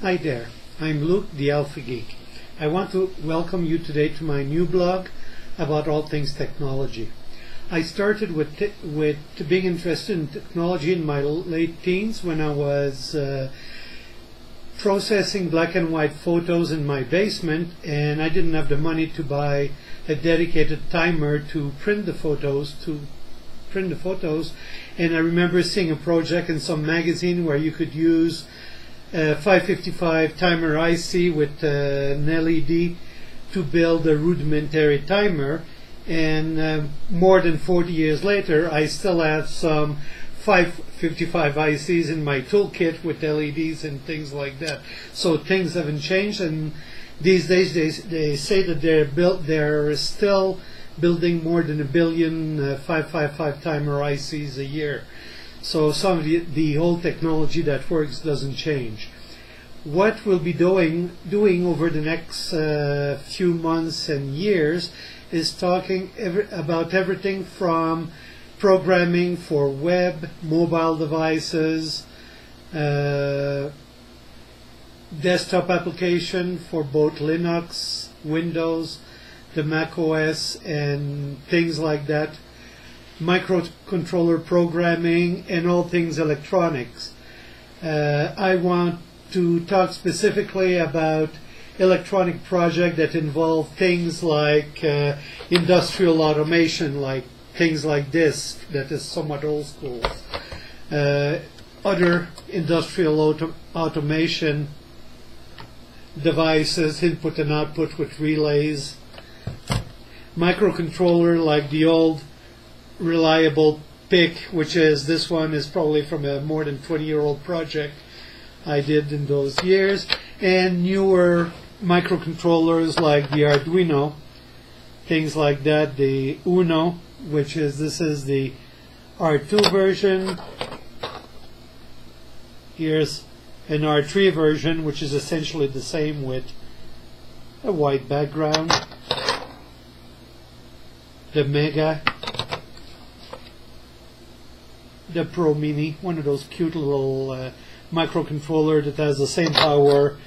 Hi there, I'm Luke, the Alpha Geek. I want to welcome you today to my new blog about all things technology. I started with being interested in technology in my late teens when I was processing black and white photos in my basement, and I didn't have the money to buy a dedicated timer to print the photos. And I remember seeing a project in some magazine where you could use a 555 timer IC with an LED to build a rudimentary timer, and more than 40 years later I still have some 555 ICs in my toolkit with LEDs and things like that. So things haven't changed, and these days they say that they're still building more than 1 billion 555 timer ICs a year. So some of the old technology that works doesn't change. What we'll be doing over the next few months and years is talking about everything from programming for web, mobile devices, desktop application for both Linux, Windows, the Mac OS, and things like that, microcontroller programming, and all things electronics. I want to talk specifically about electronic projects that involve things like industrial automation, like things like this, that is somewhat old school. Other industrial automation devices, input and output with relays, microcontroller like the old reliable PIC, which is, this one is probably from a more than 20-year-old project I did in those years, and newer microcontrollers like the Arduino, things like that, the Uno, this is the R2 version. Here's an R3 version, which is essentially the same with a white background. The Mega, the Pro Mini, one of those cute little microcontroller that has the same power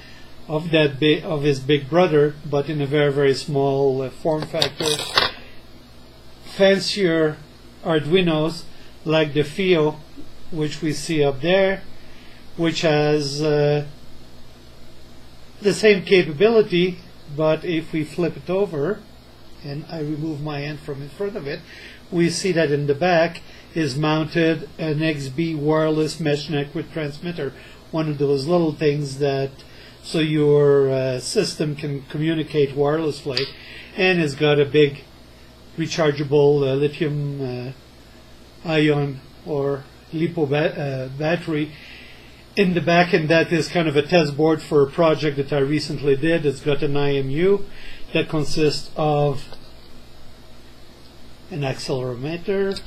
of his big brother, but in a very, very small form factor. Fancier Arduinos like the Fio, which we see up there, which has the same capability, but if we flip it over and I remove my hand from in front of it, we see that in the back is mounted an XB wireless mesh network transmitter, one of those little things that so your system can communicate wirelessly, and it's got a big rechargeable lithium ion or LiPo battery in the back, and that is kind of a test board for a project that I recently did. It's got an IMU that consists of an accelerometer,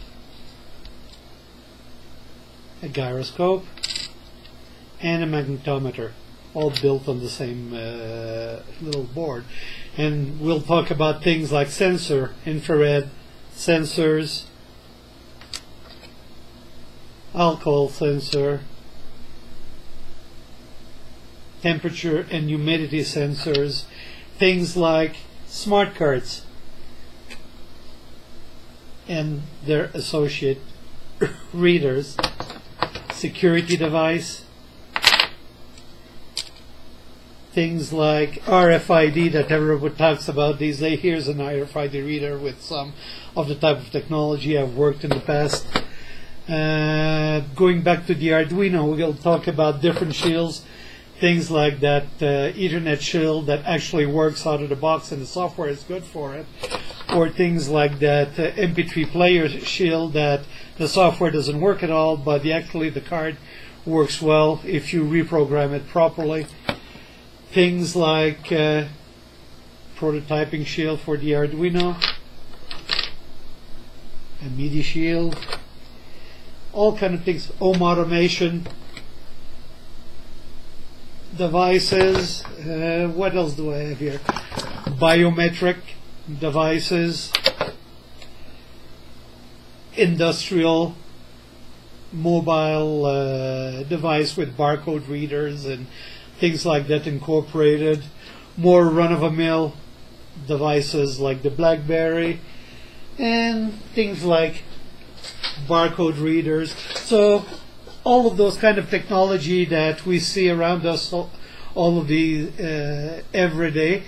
a gyroscope, and a magnetometer, all built on the same little board. And we'll talk about things like sensor, infrared sensors, alcohol sensor, temperature and humidity sensors, things like smart cards and their associate readers, security device, things like RFID that everyone talks about these days. Here's an RFID reader with some of the type of technology I've worked in the past. Going back to the Arduino, we'll talk about different shields, things like that Ethernet shield that actually works out of the box and the software is good for it, or things like that MP3 player shield that the software doesn't work at all, but the card works well if you reprogram it properly. Things like prototyping shield for the Arduino, a MIDI shield, all kind of things, home automation devices. What else do I have here? Biometric devices, industrial mobile device with barcode readers and things like that incorporated. More run-of-the-mill devices like the BlackBerry, and things like barcode readers. So all of those kind of technology that we see around us all of the every day,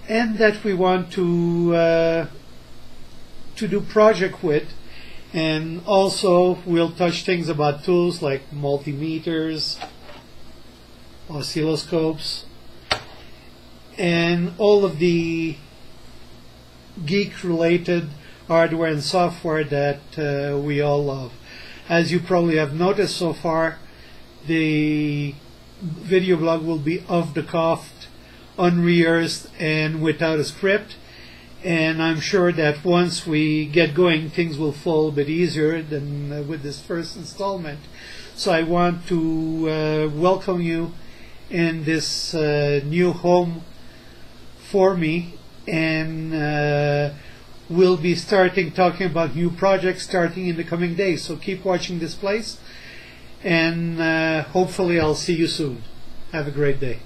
and that we want to do project with. And also we'll touch things about tools like multimeters, oscilloscopes, and all of the geek-related hardware and software that we all love. As you probably have noticed so far, the video blog will be off the cuff, unrehearsed, and without a script. And I'm sure that once we get going, things will fall a bit easier than with this first installment. So I want to welcome you in this new home for me, and we'll be talking about new projects starting in the coming days. So keep watching this place, and hopefully I'll see you soon. Have a great day.